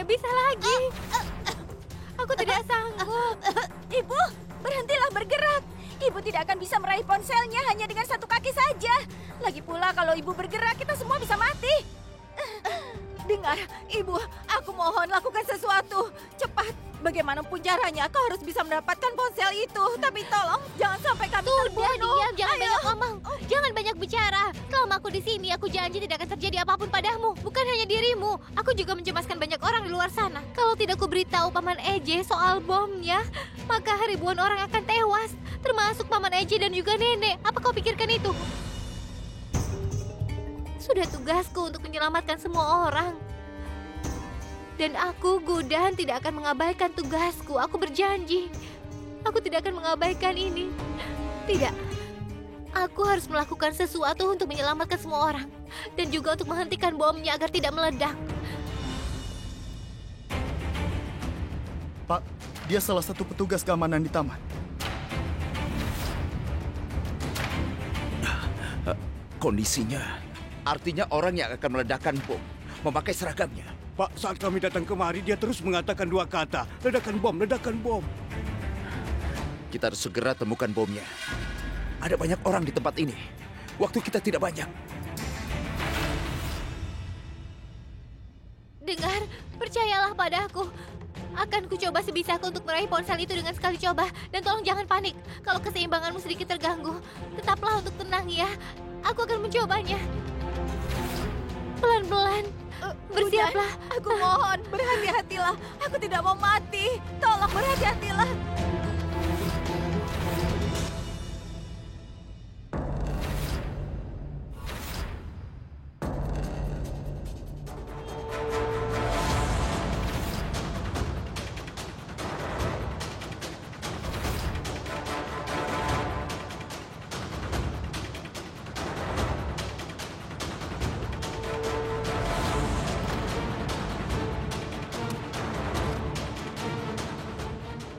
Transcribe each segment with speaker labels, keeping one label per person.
Speaker 1: bisa lagi. Aku tidak sanggup.
Speaker 2: Ibu, berhentilah bergerak. Ibu tidak akan bisa meraih ponselnya hanya dengan satu kaki saja. Lagi pula kalau ibu bergerak, kita semua bisa mati. Dengar, ibu, aku mohon lakukan sesuatu. Cepat, bagaimanapun caranya, kau harus bisa mendapatkan ponsel itu. Tapi tolong, jangan sampai kami terbunuh.
Speaker 1: Sudah diam, jangan
Speaker 2: Ayo.
Speaker 1: banyak ngomong. Jangan banyak bicara. Selama aku di sini, aku janji tidak akan terjadi apapun padamu. Bukan hanya dirimu, aku juga mencemaskan banyak orang di luar sana. Kalau tidak kuberitahu Paman Eje soal bomnya, maka ribuan orang akan tewas. Termasuk Paman Eje dan juga nenek. Apa kau pikirkan itu? Sudah tugasku untuk menyelamatkan semua orang. Dan aku, Gudan, tidak akan mengabaikan tugasku. Aku berjanji. Aku tidak akan mengabaikan ini. Tidak. Aku harus melakukan sesuatu untuk menyelamatkan semua orang. Dan juga untuk menghentikan bomnya agar tidak meledak.
Speaker 3: Pak, dia salah satu petugas keamanan di taman.
Speaker 4: Kondisinya artinya orang yang akan meledakkan bom memakai seragamnya.
Speaker 5: Pak, saat kami datang kemari, dia terus mengatakan dua kata. Ledakan bom, ledakan bom.
Speaker 4: Kita harus segera temukan bomnya. Ada banyak orang di tempat ini. Waktu kita tidak banyak.
Speaker 1: Dengar, percayalah padaku. Akan kucoba sebisaku untuk meraih ponsel itu dengan sekali coba. Dan tolong jangan panik. Kalau keseimbanganmu sedikit terganggu, tetaplah untuk tenang ya. Aku akan mencobanya. Pelan-pelan. Bersiaplah.
Speaker 2: Gudan, aku mohon, berhati-hatilah. Aku tidak mau mati. Tolong berhati-hatilah.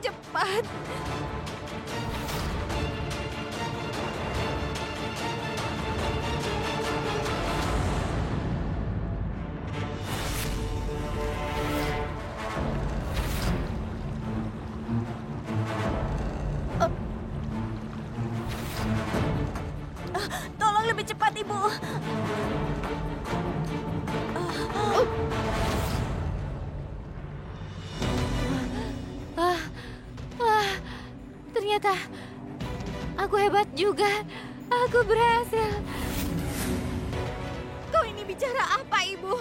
Speaker 2: Cepat. Tolong lebih cepat, Ibu.
Speaker 1: Wah, ternyata aku hebat juga. Aku berhasil.
Speaker 2: Kau ini bicara apa, Ibu?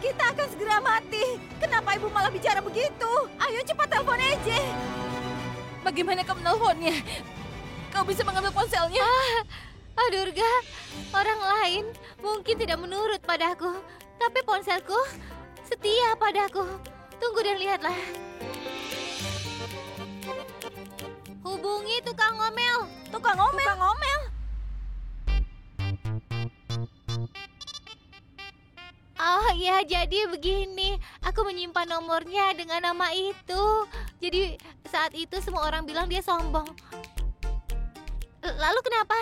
Speaker 2: Kita akan segera mati. Kenapa Ibu malah bicara begitu? Ayo cepat telepon Eje. Bagaimana kau menelponnya? Kau bisa mengambil ponselnya?
Speaker 1: Durga, orang lain mungkin tidak menurut padaku. Tapi ponselku setia padaku. Tunggu dan lihatlah. Hubungi tukang ngomel.
Speaker 2: Tukang ngomel. Tukang ngomel.
Speaker 1: Oh ya, jadi begini. Aku menyimpan nomornya dengan nama itu. Jadi saat itu semua orang bilang dia sombong. Lalu kenapa?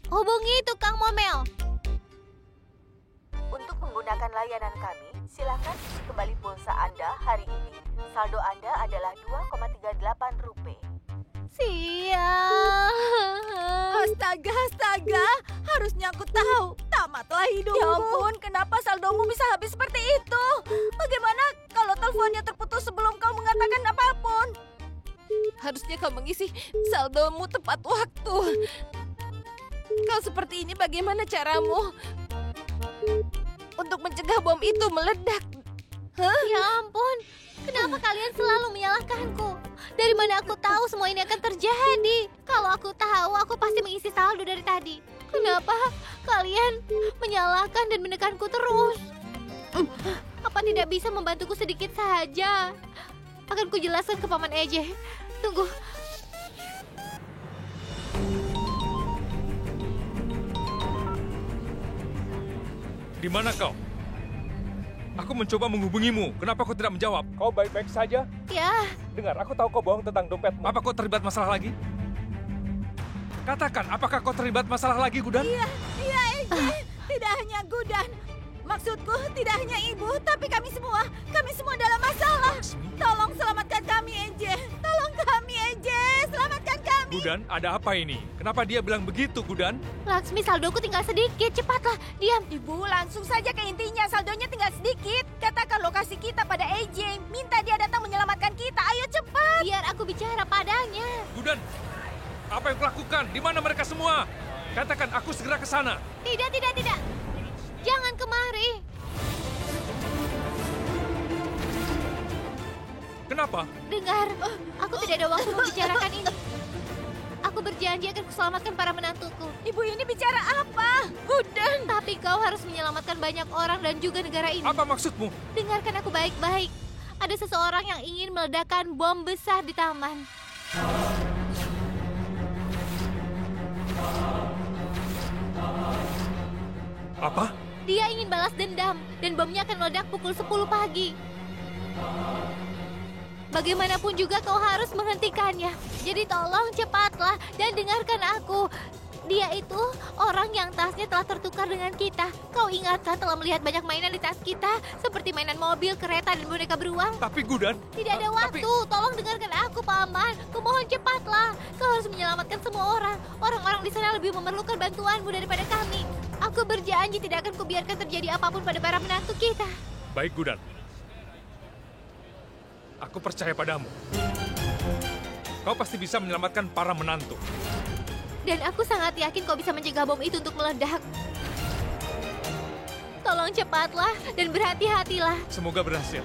Speaker 1: Hubungi tukang ngomel.
Speaker 2: Untuk menggunakan layanan kami, silakan isi kembali pulsa Anda hari ini. Saldo Anda adalah 2,38 rupiah.
Speaker 1: Sial.
Speaker 2: Astaga. Harusnya aku tahu. Tamatlah hidupku. Ya ampun, kenapa saldomu bisa habis seperti itu? Bagaimana kalau teleponnya terputus sebelum kau mengatakan apapun? Harusnya kau mengisi saldomu tepat waktu. Kau seperti ini bagaimana caramu untuk mencegah bom itu meledak? Hah?
Speaker 1: Ya ampun, kenapa kalian selalu menyalahkanku? Dari mana aku tahu semua ini akan terjadi? Kalau aku tahu, aku pasti mengisi saldo dari tadi. Kenapa kalian menyalahkan dan menekanku terus? Apa tidak bisa membantuku sedikit saja? Akan kujelaskan ke Paman Eje. Tunggu.
Speaker 6: Di mana kau? Aku mencoba menghubungimu. Kenapa kau tidak menjawab? Kau baik-baik saja?
Speaker 1: Ya,
Speaker 6: Dengar, aku tahu kau bohong tentang dompetmu. Apa kau terlibat masalah lagi? Katakan, apakah kau terlibat masalah lagi, Gudan?
Speaker 2: Iya, Eje. Tidak hanya Gudan. Maksudku tidak hanya ibu, tapi kami semua dalam masalah. Tolong selamatkan kami, EJ. Tolong kami, EJ. Selamatkan kami.
Speaker 6: Gudan, ada apa ini? Kenapa dia bilang begitu, Gudan?
Speaker 1: Laksmi, saldoku tinggal sedikit. Cepatlah, diam.
Speaker 2: Ibu, langsung saja ke intinya. Saldonya tinggal sedikit. Katakan lokasi kita pada EJ. Minta dia datang menyelamatkan kita. Ayo cepat.
Speaker 1: Biar aku bicara padanya.
Speaker 6: Gudan, apa yang kulakukan? Di mana mereka semua? Katakan, aku segera ke sana.
Speaker 1: Tidak. Jangan kemari.
Speaker 6: Kenapa?
Speaker 1: Dengar, aku tidak ada waktu membicarakan ini. Aku berjanji akan kuselamatkan para menantuku.
Speaker 2: Ibu ini bicara apa?
Speaker 1: Gudan. Tapi kau harus menyelamatkan banyak orang dan juga negara ini.
Speaker 6: Apa maksudmu?
Speaker 1: Dengarkan aku baik-baik. Ada seseorang yang ingin meledakkan bom besar di taman.
Speaker 6: Apa?
Speaker 1: Dia ingin balas dendam dan bomnya akan meledak pukul 10 pagi. Bagaimanapun juga kau harus menghentikannya. Jadi tolong cepatlah dan dengarkan aku. Dia itu orang yang tasnya telah tertukar dengan kita. Kau ingatkan telah melihat banyak mainan di tas kita, seperti mainan mobil, kereta, dan boneka beruang?
Speaker 6: Tapi Gudan...
Speaker 1: Tidak ada waktu. Tolong dengarkan aku, Paman. Kumohon cepatlah. Kau harus menyelamatkan semua orang. Orang-orang di sana lebih memerlukan bantuanmu daripada kami. Aku berjanji tidak akan kubiarkan terjadi apapun pada para menantu kita.
Speaker 6: Baik, Gudan. Aku percaya padamu. Kau pasti bisa menyelamatkan para menantu.
Speaker 1: Dan aku sangat yakin kau bisa mencegah bom itu untuk meledak. Tolong cepatlah dan berhati-hatilah.
Speaker 6: Semoga berhasil.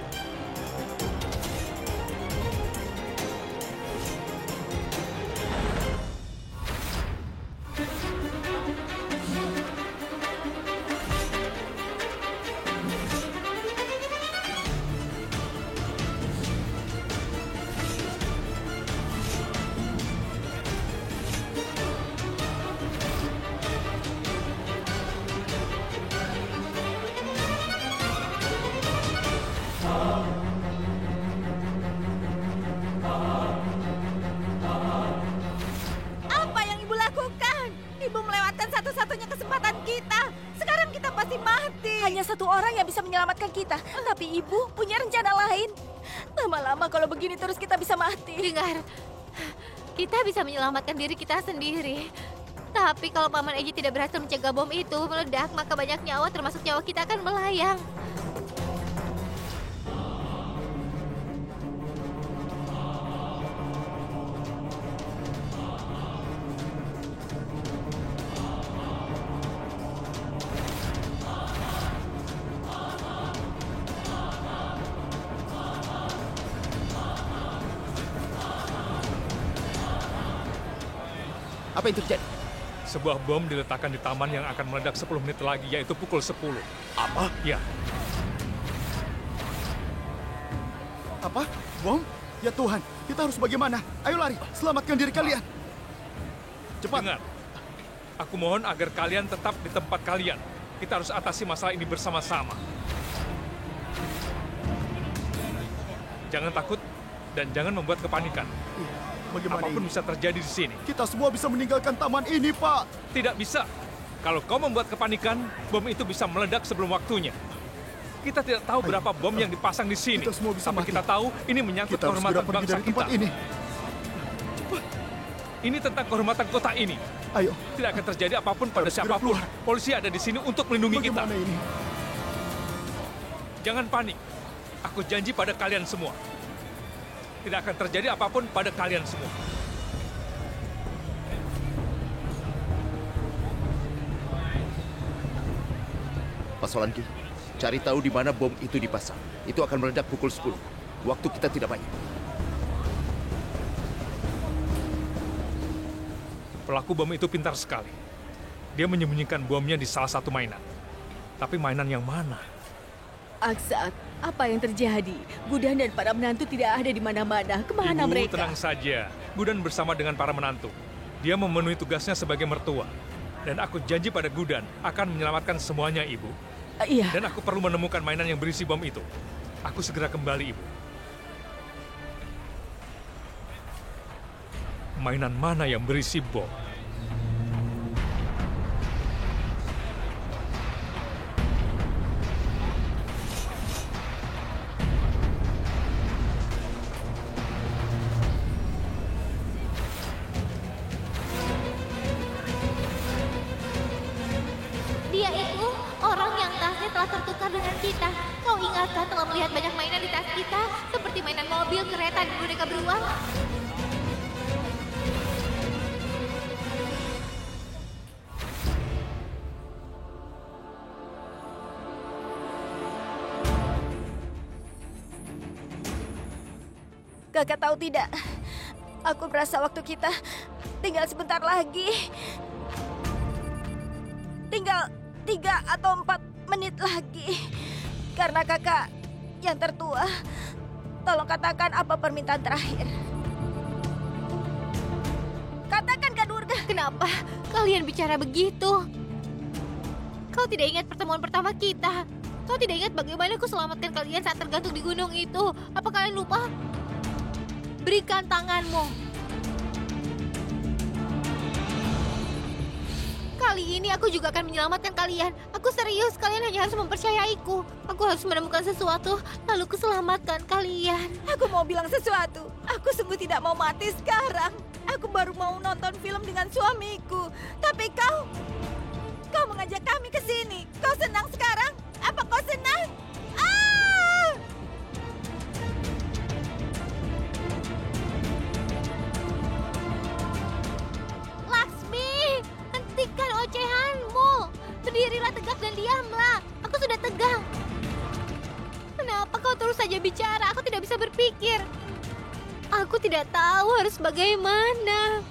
Speaker 2: Apa yang ibu lakukan? Ibu melewatkan satu-satunya kesempatan kita. Sekarang kita pasti mati. Hanya satu orang yang bisa menyelamatkan kita. Tapi ibu punya rencana lain. Lama-lama kalau begini terus kita bisa mati.
Speaker 1: Dengar, kita bisa menyelamatkan diri kita sendiri. Tapi kalau Paman Eji tidak berhasil mencegah bom itu meledak, maka banyak nyawa termasuk nyawa kita akan melayang.
Speaker 4: Apa yang terjadi?
Speaker 6: Sebuah bom diletakkan di taman yang akan meledak 10 menit lagi, yaitu pukul 10.
Speaker 4: Apa?
Speaker 6: Ya,
Speaker 3: Apa? Bom? Ya Tuhan, kita harus bagaimana? Ayo lari, selamatkan diri kalian. Cepat.
Speaker 6: dengar. Aku mohon agar kalian tetap di tempat kalian. Kita harus atasi masalah ini bersama-sama. Jangan takut dan jangan membuat kepanikan.
Speaker 3: Bagaimana
Speaker 6: Apapun
Speaker 3: ini?
Speaker 6: bisa terjadi di sini.
Speaker 3: Kita semua bisa meninggalkan taman ini, Pak.
Speaker 6: Tidak bisa. Kalau kau membuat kepanikan, bom itu bisa meledak sebelum waktunya. Kita tidak tahu berapa bom yang dipasang di sini.
Speaker 3: Kita semua bisa
Speaker 6: Tapi
Speaker 3: mati.
Speaker 6: kita tahu ini menyangkut
Speaker 3: Kita harus segera
Speaker 6: kehormatan
Speaker 3: pergi
Speaker 6: bangsa
Speaker 3: dari tempat
Speaker 6: kita.
Speaker 3: ini.
Speaker 6: Ini tentang kehormatan kota ini.
Speaker 3: Ayo,
Speaker 6: Tidak akan terjadi apapun pada
Speaker 3: Harus segera
Speaker 6: siapapun.
Speaker 3: keluar.
Speaker 6: Polisi ada di sini untuk melindungi kita.
Speaker 3: bagaimana ini?
Speaker 6: Jangan panik. Aku janji pada kalian semua. Tidak akan terjadi apapun pada kalian semua.
Speaker 4: Pak Solanki, cari tahu di mana bom itu dipasang. Itu akan meledak pukul 10. Waktu kita tidak banyak.
Speaker 6: Pelaku bom itu pintar sekali. Dia menyembunyikan bomnya di salah satu mainan. Tapi mainan yang mana?
Speaker 2: Aksat, apa yang terjadi? Gudan dan para menantu tidak ada di mana-mana. Kemana
Speaker 6: Ibu,
Speaker 2: mereka?
Speaker 6: tenang saja. Gudan bersama dengan para menantu. Dia memenuhi tugasnya sebagai mertua. Dan aku janji pada Gudan akan menyelamatkan semuanya, Ibu.
Speaker 2: Iya.
Speaker 6: Dan aku perlu menemukan mainan yang berisi bom itu. Aku segera kembali, Ibu. Mainan mana yang berisi bom?
Speaker 1: telah tertukar dengan kita. Kau ingatkah telah melihat banyak mainan di tas kita, seperti mainan mobil, kereta, dan boneka beruang?
Speaker 2: Kakak tahu tidak? Aku merasa waktu kita tinggal sebentar lagi. Tinggal 3 atau 4 menit lagi. Karena kakak yang tertua, tolong katakan apa permintaan terakhir. Katakan, Kak Durga.
Speaker 1: Kenapa kalian bicara begitu? Kau tidak ingat pertemuan pertama kita? Kau tidak ingat bagaimana aku selamatkan kalian saat tergantung di gunung itu? Apa kalian lupa? Berikan tanganmu. Kali ini aku juga akan menyelamatkan kalian. Aku serius, kalian hanya harus mempercayaiku. Aku harus menemukan sesuatu, lalu kuselamatkan kalian.
Speaker 2: Aku mau bilang sesuatu. Aku sungguh tidak mau mati sekarang. Aku baru mau nonton film dengan suamiku. Tapi kau mengajak kami ke sini. Kau senang sekarang? Apa kau senang? Ah!
Speaker 1: Laksmi, hentikan ocehanmu. Berdirilah tegak dan diamlah. Aku sudah tegang. Kenapa kau terus saja bicara? Aku tidak bisa berpikir. Aku tidak tahu harus bagaimana.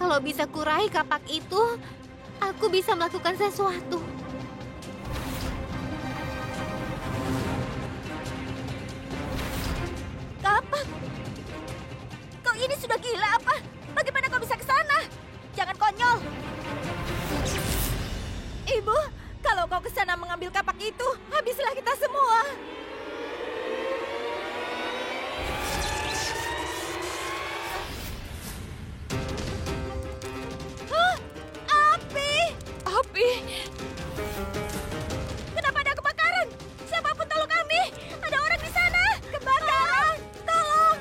Speaker 1: Kalau bisa kurai kapak itu, aku bisa melakukan sesuatu.
Speaker 2: Kapak? Kau ini sudah gila apa? Bagaimana kau bisa ke sana? Jangan konyol. Ibu, kalau kau ke sana mengambil kapak itu, habislah kita semua. Hah? Api! Api? Kenapa ada kebakaran? Siapapun tolong kami! Ada orang di sana! Kebakaran! Tolong!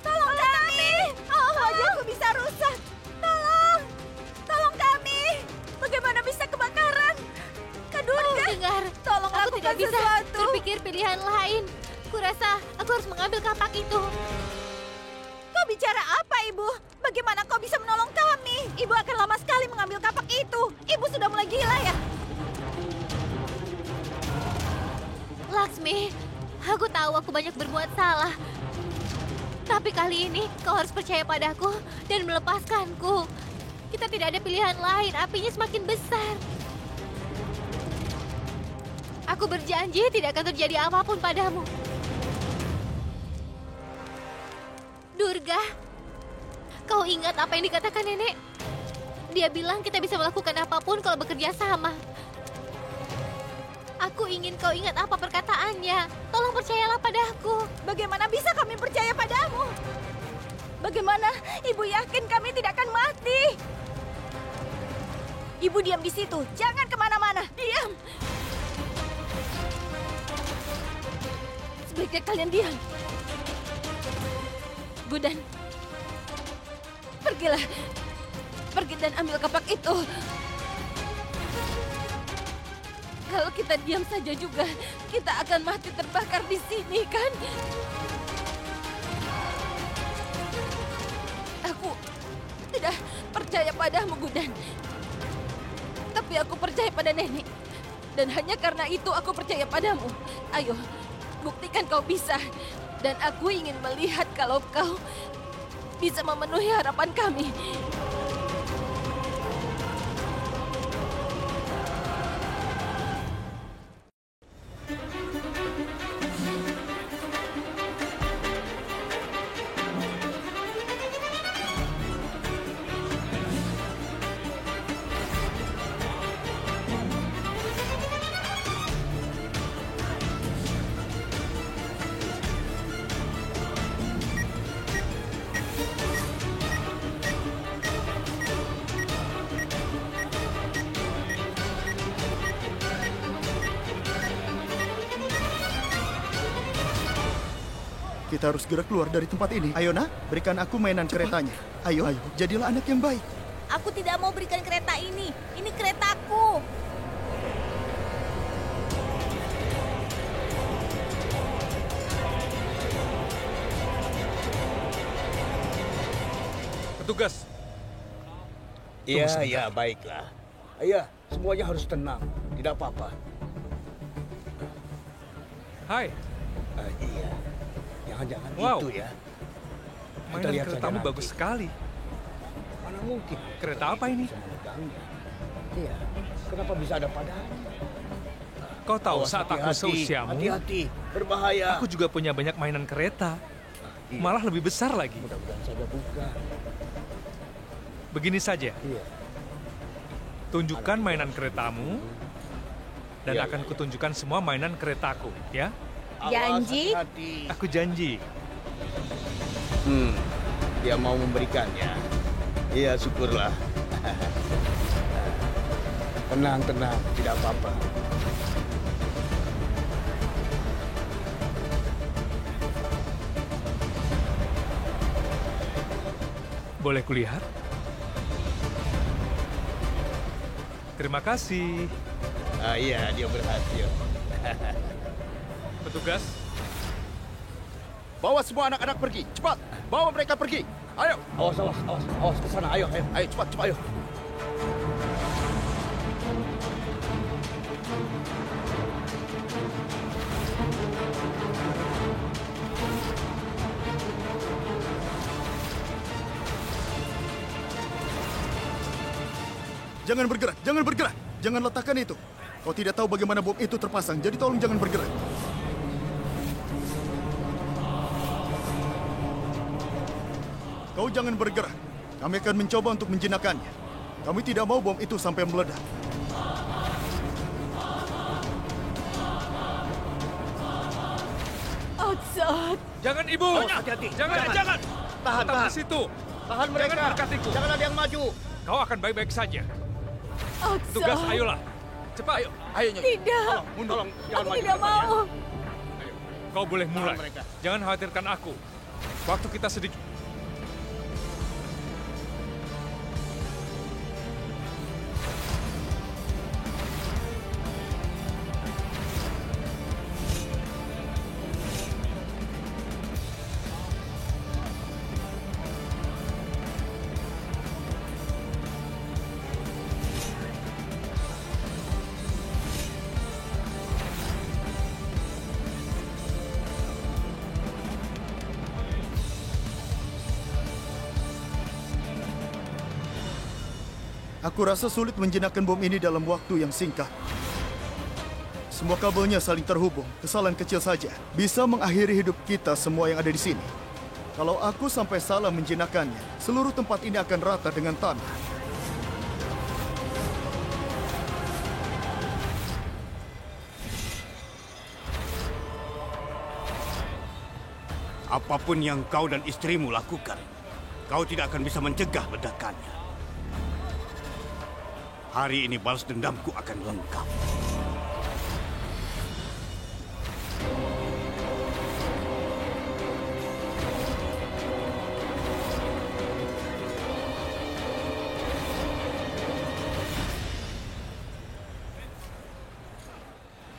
Speaker 2: Tolong kami! Oh, wajahku bisa rusak! Tolong! Tolong kami! Bagaimana bisa kebakaran? Kak Durga!
Speaker 1: Dengar,
Speaker 2: Tolong
Speaker 1: aku tidak
Speaker 2: lakukan
Speaker 1: bisa
Speaker 2: sesuatu!
Speaker 1: berpikir pilihan lain. Kurasa aku harus mengambil kapak itu.
Speaker 2: Kau bicara apa, Ibu? Bagaimana kau bisa menolong kami? Ibu akan lama sekali mengambil kapak itu. Ibu sudah mulai gila ya?
Speaker 1: Laksmi, aku tahu aku banyak berbuat salah. Tapi kali ini kau harus percaya padaku dan melepaskanku. Kita tidak ada pilihan lain, apinya semakin besar. Aku berjanji tidak akan terjadi apapun padamu. Durga, kau ingat apa yang dikatakan nenek? Dia bilang kita bisa melakukan apapun kalau bekerja sama. Aku ingin kau ingat apa perkataannya. Tolong percayalah padaku.
Speaker 2: Bagaimana bisa kami percaya padamu? Bagaimana Ibu yakin kami tidak akan mati? Ibu diam di situ, jangan kemana-mana. Diam. Sebaiknya kalian diam. Gudan, pergilah. Pergi dan ambil kapak itu. Kalau kita diam saja juga, kita akan mati terbakar di sini, kan? Aku tidak percaya padamu, Gudan. Tapi aku percaya pada nenek. Dan hanya karena itu aku percaya padamu. Ayo, buktikan kau bisa. Dan aku ingin melihat kalau kau bisa memenuhi harapan kami.
Speaker 3: Kita harus segera keluar dari tempat ini. Ayo nak, berikan aku mainan keretanya. Ayo, jadilah anak yang baik.
Speaker 2: Aku tidak mau berikan kereta ini. Ini keretaku.
Speaker 6: Petugas,
Speaker 5: Iya, baiklah. Iya, semuanya harus tenang. Tidak apa-apa.
Speaker 6: hai,
Speaker 5: Iya. Jangan-jangan
Speaker 6: Wow.
Speaker 5: itu ya.
Speaker 6: mainan
Speaker 5: lihat saja
Speaker 6: keretamu
Speaker 5: nanti.
Speaker 6: bagus sekali.
Speaker 5: Mana mungkin?
Speaker 6: Kereta apa ini?
Speaker 5: Bisa memegangnya. Iya. Kenapa bisa ada padanya?
Speaker 6: Kau tahu
Speaker 5: Awas,
Speaker 6: saat aku
Speaker 5: hati-hati.
Speaker 6: seusiamu,
Speaker 5: Hati-hati, berbahaya.
Speaker 6: aku juga punya banyak mainan kereta.
Speaker 5: Iya.
Speaker 6: Malah lebih besar lagi.
Speaker 5: Mudah-mudahan saja bukan.
Speaker 6: Begini saja,
Speaker 5: Iya.
Speaker 6: tunjukkan mainan keretamu, dan
Speaker 5: Iya,
Speaker 6: akan
Speaker 5: iya.
Speaker 6: kutunjukkan semua mainan keretaku, ya?
Speaker 5: Awas,
Speaker 2: Janji?
Speaker 5: hati-hati.
Speaker 6: Aku janji.
Speaker 5: Dia mau memberikannya. Iya, syukurlah. Tenang, tidak apa-apa.
Speaker 6: Boleh kulihat? Terima kasih.
Speaker 5: Iya, dia berhasil.
Speaker 6: Petugas,
Speaker 4: Bawa semua anak-anak pergi, cepat. Bawa mereka pergi. Ayo,
Speaker 5: Awas ke sana. Ayo.
Speaker 4: ayo cepat, cepat. Ayo.
Speaker 3: Jangan bergerak, jangan bergerak. Jangan letakkan itu. Kau tidak tahu bagaimana bom itu terpasang, jadi tolong jangan bergerak. Kau jangan bergerak. Kami akan mencoba untuk menjinakkannya. Kami tidak mau bom itu sampai meledak.
Speaker 2: Otsot.
Speaker 6: jangan ibu.
Speaker 5: hati-hati.
Speaker 6: Jangan.
Speaker 5: Tahan.
Speaker 6: Tetap di situ.
Speaker 5: Tahan mereka.
Speaker 6: Jangan mendekatiku.
Speaker 5: Jangan ada yang maju.
Speaker 6: Kau akan baik-baik saja.
Speaker 2: Otsot.
Speaker 6: Tugas, ayolah. Cepat.
Speaker 4: Ayo, Nyonya.
Speaker 2: Tidak.
Speaker 5: Tolong, jangan
Speaker 2: Aku
Speaker 5: maju
Speaker 2: tidak
Speaker 5: ke depan, ya.
Speaker 2: mau.
Speaker 6: Kau boleh mulai.
Speaker 5: mereka.
Speaker 6: Jangan khawatirkan aku. Waktu kita sedikit.
Speaker 3: Aku rasa sulit menjinakkan bom ini dalam waktu yang singkat. Semua kabelnya saling terhubung. Kesalahan kecil saja bisa mengakhiri hidup kita semua yang ada di sini. Kalau aku sampai salah menjinakkannya, seluruh tempat ini akan rata dengan tanah.
Speaker 5: Apapun yang kau dan istrimu lakukan, kau tidak akan bisa mencegah ledakannya. Hari ini balas dendamku akan lengkap.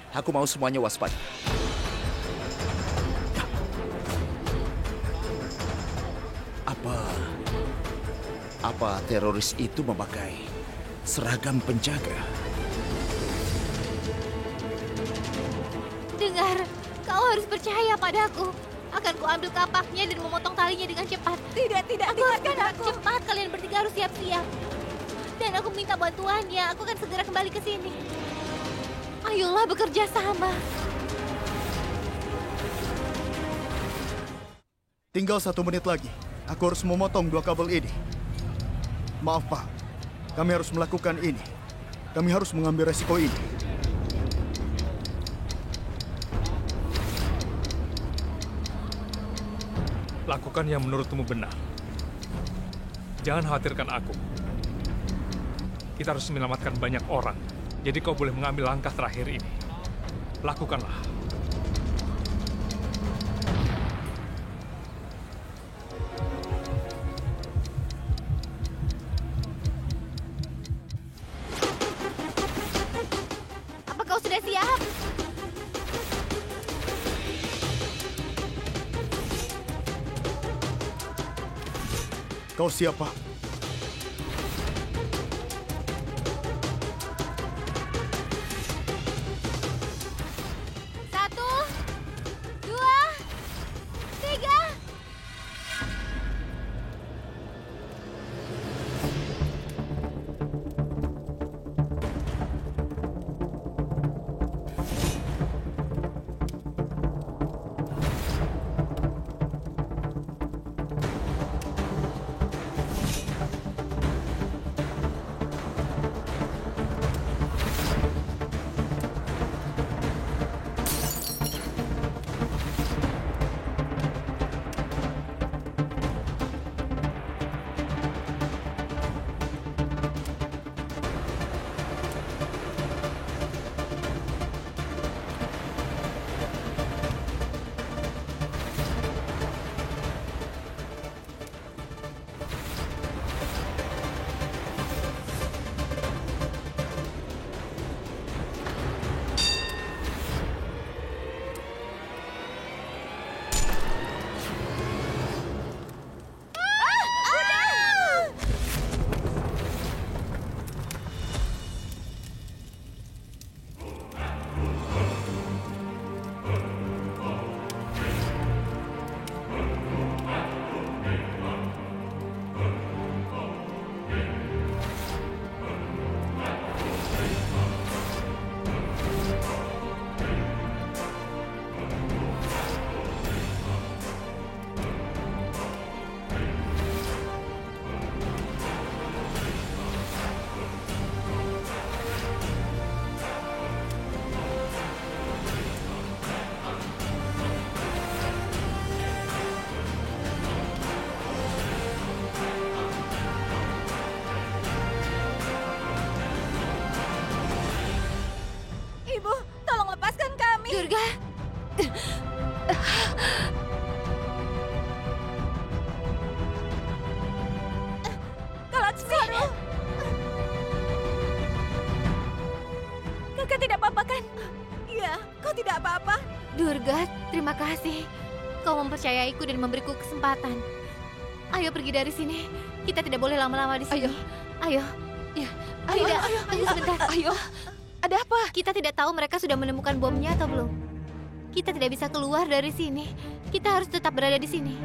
Speaker 4: Aku mau semuanya waspada. Apa teroris itu memakai seragam penjaga?
Speaker 1: Dengar, kau harus percaya padaku. Akan kuambil kapaknya dan memotong talinya dengan cepat.
Speaker 2: Tidak,
Speaker 1: Aku harus
Speaker 2: tinggalkan
Speaker 1: bergerak
Speaker 2: aku.
Speaker 1: cepat. Kalian bertiga harus siap-siap. Dan aku minta bantuannya. Aku akan segera kembali ke sini. Ayolah bekerja sama.
Speaker 3: Tinggal 1 menit lagi. Aku harus memotong 2 kabel ini. Maaf, Pak. Kami harus melakukan ini. Kami harus mengambil resiko ini.
Speaker 6: Lakukan yang menurutmu benar. Jangan khawatirkan aku. Kita harus menyelamatkan banyak orang. Jadi kau boleh mengambil langkah terakhir ini. Lakukanlah.
Speaker 1: sudah siap.
Speaker 3: Kau siapa?
Speaker 1: Satu, dua, tiga.
Speaker 2: Ibu, tolong lepaskan kami.
Speaker 1: Durga,
Speaker 2: Kalaksaru. Kakak tidak apa-apa kan? Iya, kau tidak apa-apa.
Speaker 1: Durga, terima kasih. Kau mempercayaiku dan memberiku kesempatan. Ayo pergi dari sini. Kita tidak boleh lama-lama di sini. Ayo.
Speaker 2: Ya,
Speaker 1: Tidak, tunggu sebentar.
Speaker 2: Ayo. Ada apa?
Speaker 1: Kita tidak tahu mereka sudah menemukan bomnya atau belum. Kita tidak bisa keluar dari sini. Kita harus tetap berada di sini.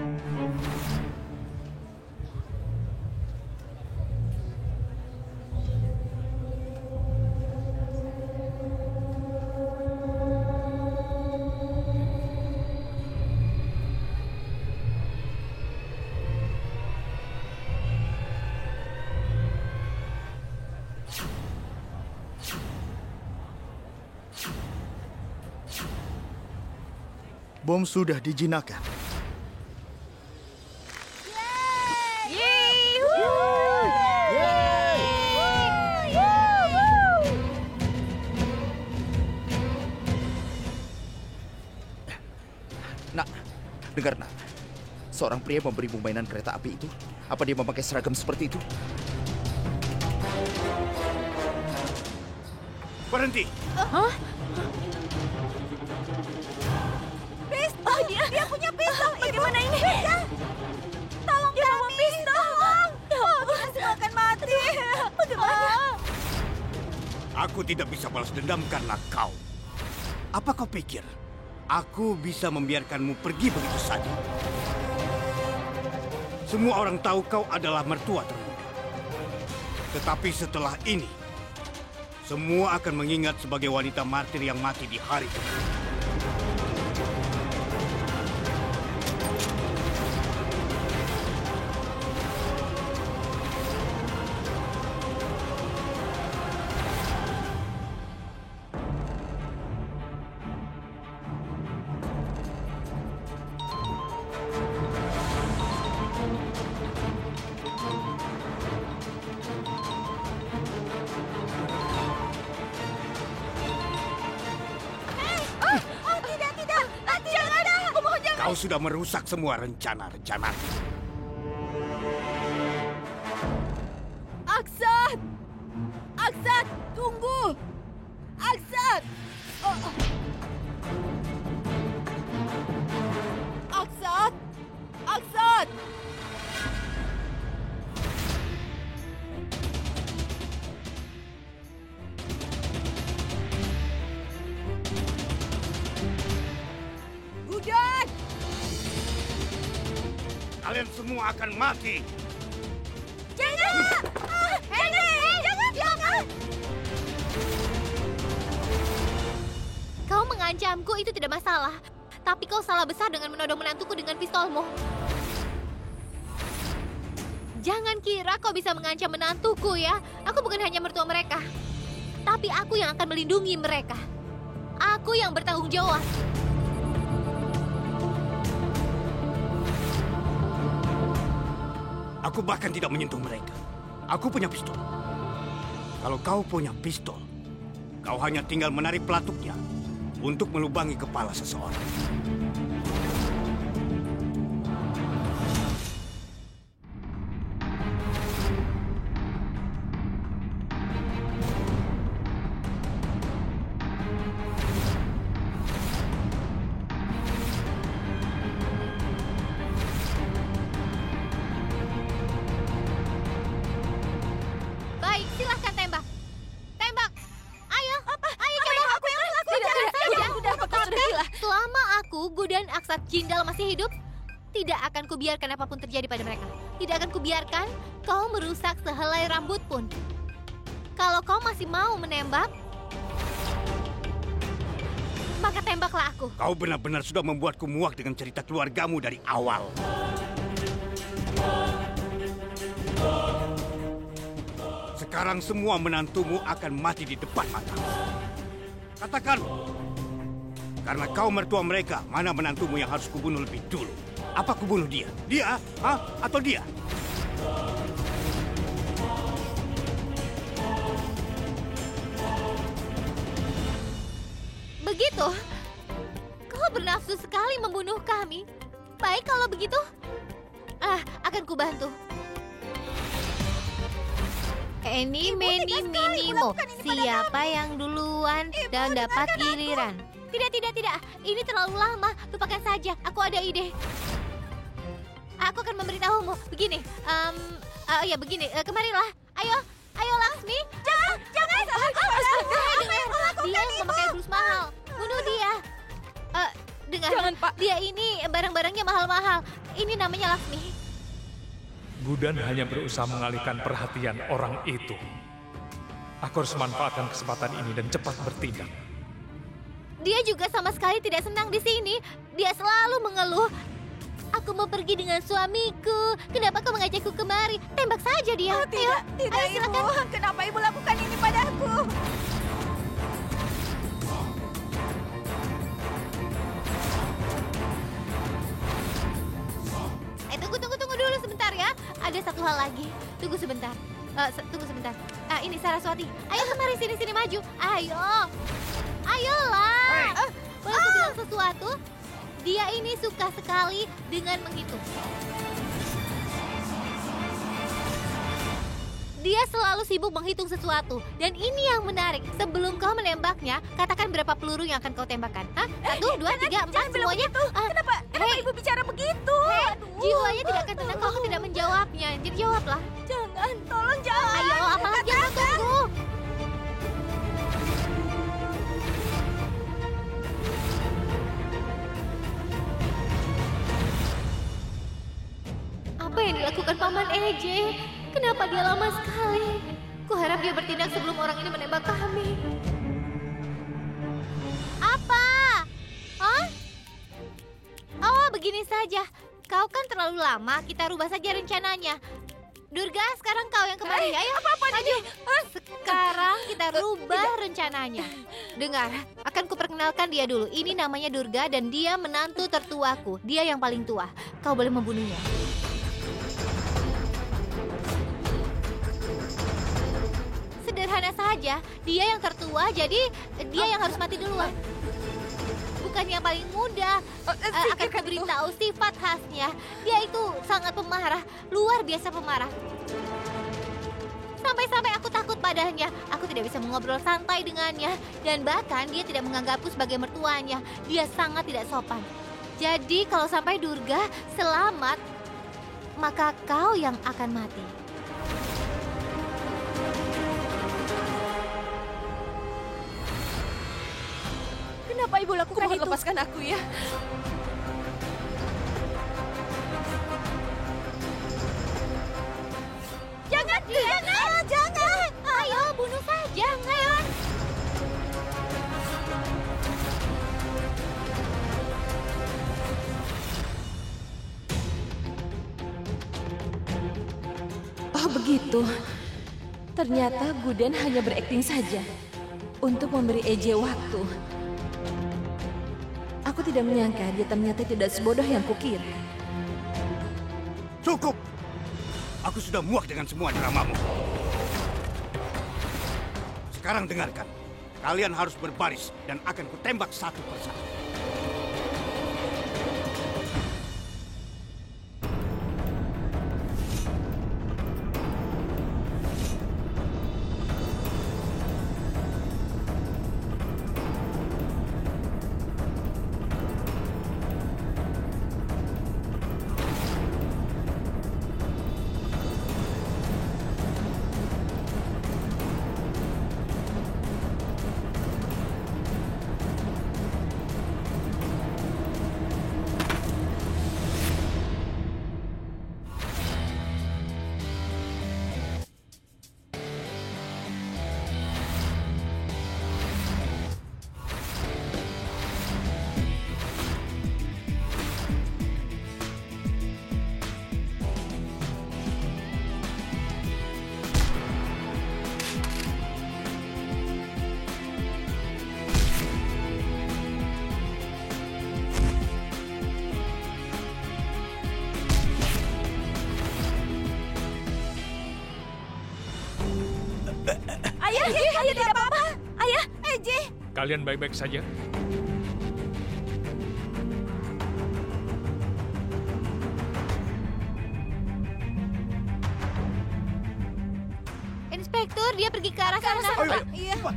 Speaker 3: Bom sudah dijinakkan.
Speaker 4: Nak, dengar nak. Seorang pria memberimu mainan kereta api itu. Apa dia memakai seragam seperti itu?
Speaker 5: Berhenti.
Speaker 2: Pistol! Dia punya pistol! Bagaimana ini? Tolong dia bawa pistol! Ya ampun, semua akan mati. Bagaimana?
Speaker 5: Aku tidak bisa balas dendam karena kau. Apa kau pikir? Aku bisa membiarkanmu pergi begitu saja? Semua orang tahu kau adalah mertua termuda. Tetapi setelah ini, semua akan mengingat sebagai wanita martir yang mati di hari itu. Kau sudah merusak semua rencana-rencana.
Speaker 2: Aksat! Aksat, tunggu! Aksat!
Speaker 5: Kalian semua akan mati.
Speaker 2: Jangan! Jangan!
Speaker 1: Kau mengancamku itu tidak masalah. Tapi kau salah besar dengan menodong menantuku dengan pistolmu. Jangan kira kau bisa mengancam menantuku ya. Aku bukan hanya mertua mereka. Tapi aku yang akan melindungi mereka. Aku yang bertanggung jawab.
Speaker 5: Aku bahkan tidak menyentuh mereka. Aku punya pistol. Kalau kau punya pistol, kau hanya tinggal menarik pelatuknya untuk melubangi kepala seseorang.
Speaker 1: Baik, silahkan tembak. Tembak. Ayo. Ayo coba.
Speaker 2: Aku yang lakukan.
Speaker 1: Tidak saja.
Speaker 2: Sudah, apa kau sudah gila?
Speaker 1: Selama aku, Gudan Aksat Jindal masih hidup, tidak akan kubiarkan apapun terjadi pada mereka. Tidak akan kubiarkan kau merusak sehelai rambut pun. Kalau kau masih mau menembak, maka tembaklah aku.
Speaker 5: Kau benar-benar sudah membuatku muak dengan cerita keluargamu dari awal. Sekarang semua menantumu akan mati di depan mata. Katakan, karena kau mertua mereka, mana menantumu yang harus kubunuh lebih dulu? Apa kubunuh dia? Dia? Hah? Atau dia?
Speaker 1: Begitu? Kau bernafsu sekali membunuh kami. Baik kalau begitu, akan kubantu. Eni, meni, minimo. Siapa yang duluan dan dapat giliran? Tidak. Ini terlalu lama. Lupakan saja. Aku ada ide. Aku akan memberitahumu. Begini. Begini. Kemarilah. Ayo, Laksmi.
Speaker 2: Jangan!
Speaker 1: Dia yang memakai blus mahal. Bunuh dia. Dengar.
Speaker 2: Jangan, Pak.
Speaker 1: Dia ini barang-barangnya mahal-mahal. Ini namanya Laksmi.
Speaker 6: Gudan hanya berusaha mengalihkan perhatian orang itu. Aku harus memanfaatkan kesempatan ini dan cepat bertindak.
Speaker 1: Dia juga sama sekali tidak senang di sini. Dia selalu mengeluh. Aku mau pergi dengan suamiku. Kenapa kau mengajakku kemari? Tembak saja dia.
Speaker 2: Tidak,
Speaker 1: Ayo,
Speaker 2: Ibu.
Speaker 1: silakan.
Speaker 2: Kenapa Ibu lakukan ini padaku?
Speaker 1: Tunggu dulu sebentar ya. Ada satu hal lagi. Tunggu sebentar. Tunggu sebentar. Ini Saraswati. Ayo kemari sini maju. Ayolah. Boleh aku bilang sesuatu? Dia ini suka sekali dengan menghitung. Dia selalu sibuk menghitung sesuatu. Dan ini yang menarik. Sebelum kau menembaknya, katakan berapa peluru yang akan kau tembakkan. 1, 2, 3, 4, semuanya.
Speaker 2: Kenapa Ibu bicara begitu?
Speaker 1: Jiwanya tidak akan tenang kalau kau tidak menjawabnya. Jadi jawablah.
Speaker 2: Jangan, tolong jangan.
Speaker 1: Ayo, apalagi yang kau tunggu? Apa yang dilakukan Paman Eje? Kenapa dia lama sekali? Kuharap dia bertindak sebelum orang ini menembak kami. Apa? Hah? Oh, begini saja. Kau kan terlalu lama, kita rubah saja rencananya. Durga, sekarang kau yang kembali. Ayo, maju. Sekarang kita rubah rencananya. Dengar, akan kuperkenalkan dia dulu. Ini namanya Durga dan dia menantu tertuaku. Dia yang paling tua. Kau boleh membunuhnya. Sederhana saja, dia yang tertua, jadi dia yang harus mati duluan. Bukan yang paling muda. Akan kuberitahu sifat khasnya. Dia itu sangat pemarah, luar biasa pemarah. Sampai-sampai aku takut padanya. Aku tidak bisa mengobrol santai dengannya. Dan bahkan dia tidak menganggapku sebagai mertuanya. Dia sangat tidak sopan. Jadi kalau sampai Durga selamat, maka kau yang akan mati.
Speaker 2: Kenapa Ibu lakukan itu?
Speaker 7: Lepaskan aku ya.
Speaker 1: Jangan! Ayo, bunuh saja, ayo!
Speaker 2: Oh begitu. Ternyata Guden hanya berakting saja untuk memberi EJ waktu. Aku tidak menyangka dia ternyata tidak sebodoh yang kukira.
Speaker 5: Cukup! Aku sudah muak dengan semua dramamu. Sekarang dengarkan. Kalian harus berbaris dan akan kutembak satu persatu.
Speaker 2: Ayah tidak apa-apa. Ayah, EJ.
Speaker 6: Kalian baik-baik saja?
Speaker 1: Inspektur, dia pergi ke arah sana.
Speaker 5: Ayo,
Speaker 2: Iya.
Speaker 5: cepat.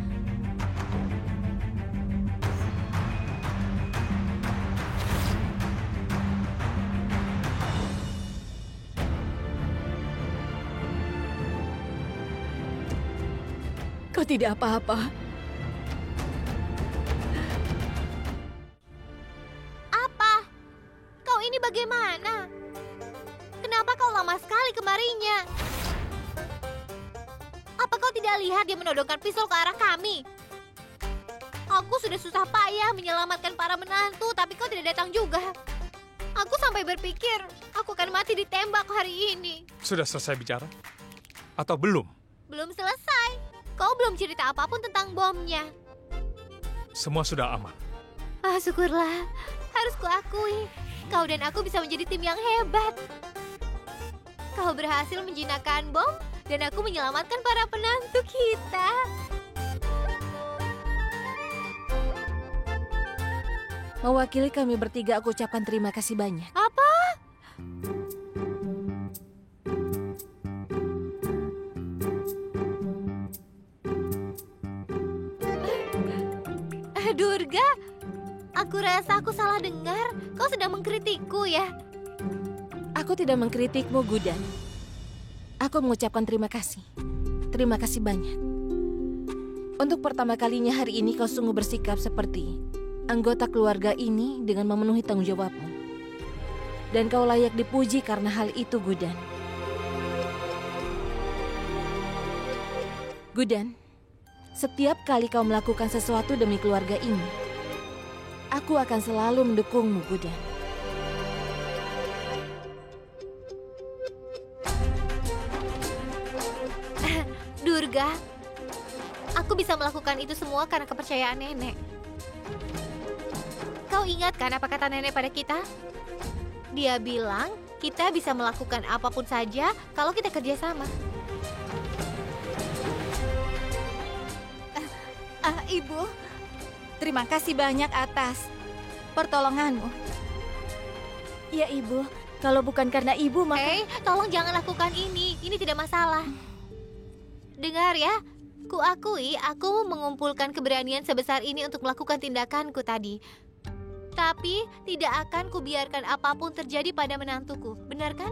Speaker 2: Kau tidak apa-apa.
Speaker 1: Apa? Kau ini bagaimana? Kenapa kau lama sekali kemarinya? Apa kau tidak lihat dia menodongkan pistol ke arah kami? Aku sudah susah payah menyelamatkan para menantu, tapi kau tidak datang juga. Aku sampai berpikir aku akan mati ditembak hari ini.
Speaker 6: Sudah selesai bicara? Atau belum?
Speaker 1: Belum selesai. Kau belum cerita apapun tentang bomnya.
Speaker 6: Semua sudah aman.
Speaker 1: Ah, syukurlah. Harus kuakui, kau dan aku bisa menjadi tim yang hebat. Kau berhasil menjinakkan bom, dan aku menyelamatkan para penantu kita.
Speaker 2: Mewakili kami bertiga, aku ucapkan terima kasih banyak.
Speaker 1: Apa? Durga, aku rasa aku salah dengar. Kau sedang mengkritikku ya?
Speaker 2: Aku tidak mengkritikmu, Gudan. Aku mengucapkan terima kasih. Terima kasih banyak. Untuk pertama kalinya hari ini kau sungguh bersikap seperti anggota keluarga ini dengan memenuhi tanggung jawabmu. Dan kau layak dipuji karena hal itu, Gudan. Gudan, setiap kali kau melakukan sesuatu demi keluarga ini, aku akan selalu mendukungmu, Gudan.
Speaker 1: Durga, aku bisa melakukan itu semua karena kepercayaan nenek. Kau ingat kan apa kata nenek pada kita? Dia bilang kita bisa melakukan apapun saja kalau kita kerjasama.
Speaker 2: Ibu, terima kasih banyak atas pertolonganmu. Ya, Ibu. Kalau bukan karena Ibu, maka...
Speaker 1: Hei, tolong jangan lakukan ini. Ini tidak masalah. Dengar ya, kuakui aku mengumpulkan keberanian sebesar ini untuk melakukan tindakanku tadi. Tapi tidak akan kubiarkan apapun terjadi pada menantuku. Benar kan?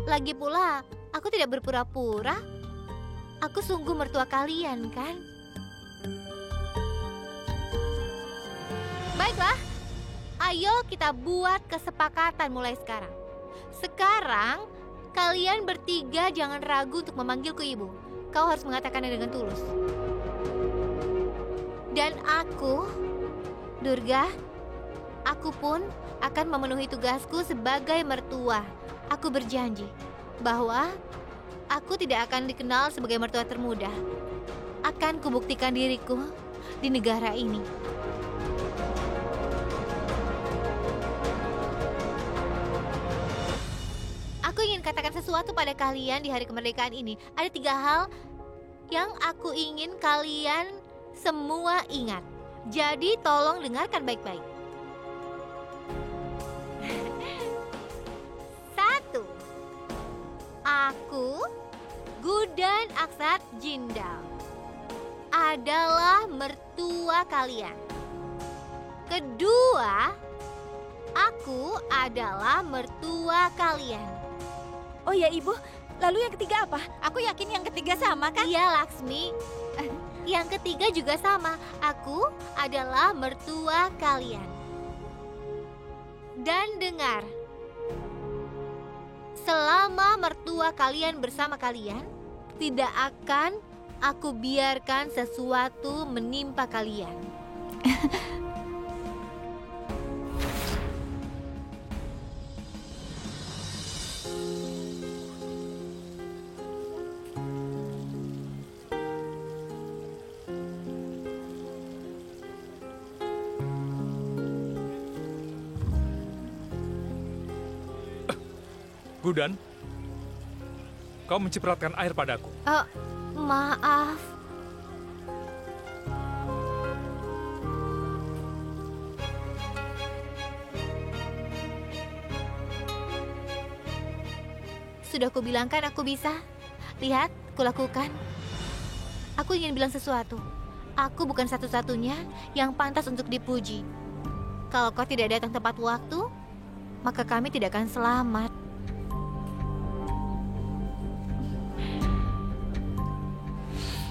Speaker 1: Lagi pula, aku tidak berpura-pura. Aku sungguh mertua kalian, kan? Baiklah, ayo kita buat kesepakatan mulai sekarang. Sekarang, Kalian bertiga jangan ragu untuk memanggilku ibu. Kau harus mengatakannya dengan tulus. Dan aku, Durga, aku pun akan memenuhi tugasku sebagai mertua. Aku berjanji bahwa aku tidak akan dikenal sebagai mertua termuda. Akan kubuktikan diriku di negara ini. Aku ingin katakan sesuatu pada kalian di hari kemerdekaan ini. Ada 3 hal yang aku ingin kalian semua ingat. Jadi tolong dengarkan baik-baik. 1. Aku, Gudan Aksat Jindal, adalah mertua kalian. Kedua, aku adalah mertua kalian.
Speaker 2: Oh ya Ibu, lalu yang ketiga apa?
Speaker 1: Aku yakin yang ketiga sama kan? Iya Laksmi. Yang ketiga juga sama. Aku adalah mertua kalian. Dan dengar, selama mertua kalian bersama kalian, tidak akan aku biarkan sesuatu menimpa kalian.
Speaker 6: Gudan, kau mencipratkan air padaku.
Speaker 1: Maaf. Sudah kubilangkan aku bisa. Lihat, kulakukan. Aku ingin bilang sesuatu. Aku bukan satu-satunya yang pantas untuk dipuji. Kalau kau tidak datang tepat waktu, maka kami tidak akan selamat.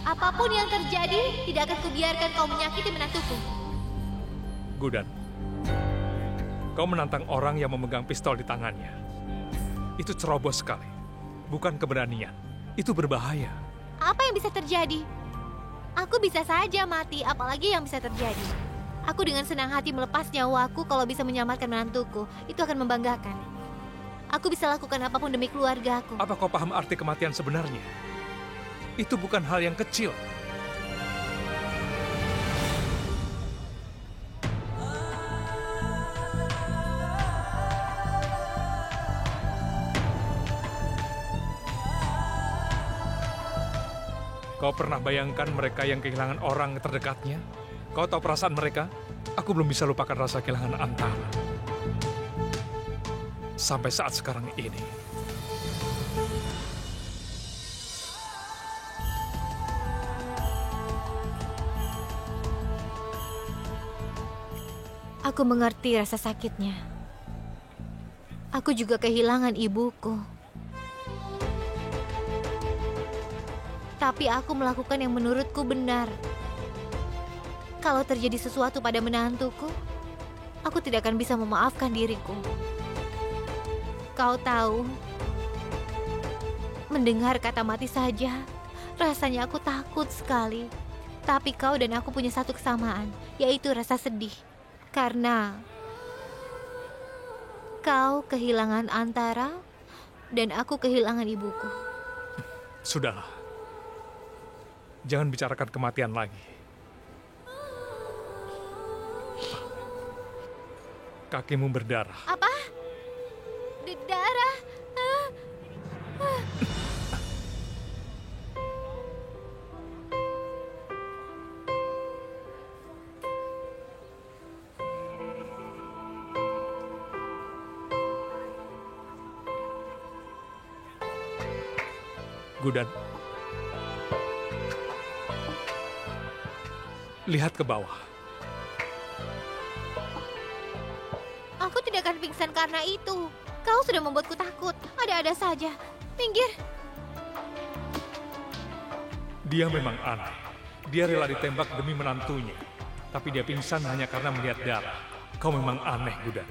Speaker 1: Apapun yang terjadi, tidak akan kubiarkan kau menyakiti menantuku.
Speaker 6: Gudan, kau menantang orang yang memegang pistol di tangannya. Itu cerobos sekali, bukan keberanian. Itu berbahaya.
Speaker 1: Apa yang bisa terjadi? Aku bisa saja mati, apalagi yang bisa terjadi. Aku dengan senang hati melepas nyawaku kalau bisa menyelamatkan menantuku. Itu akan membanggakan. Aku bisa lakukan apapun demi keluargaku.
Speaker 6: Apa kau paham arti kematian sebenarnya? Itu bukan hal yang kecil. Kau pernah bayangkan mereka yang kehilangan orang terdekatnya? Kau tahu perasaan mereka? Aku belum bisa lupakan rasa kehilangan Antara. Sampai saat sekarang ini.
Speaker 1: Aku mengerti rasa sakitnya. Aku juga kehilangan ibuku. Tapi aku melakukan yang menurutku benar. Kalau terjadi sesuatu pada menantuku, aku tidak akan bisa memaafkan diriku. Kau tahu, mendengar kata mati saja, rasanya aku takut sekali. Tapi kau dan aku punya satu kesamaan, yaitu rasa sedih. Karena kau kehilangan Antara dan aku kehilangan ibuku.
Speaker 6: Sudahlah. Jangan bicarakan kematian lagi. Kakimu berdarah.
Speaker 1: Apa? Darah?
Speaker 6: Gudan, lihat ke bawah.
Speaker 1: Aku tidak akan pingsan karena itu. Kau sudah membuatku takut. Ada-ada saja. Minggir.
Speaker 6: Dia memang aneh. Dia rela ditembak demi menantunya. Tapi dia pingsan hanya karena melihat darah. Kau memang aneh, Gudan.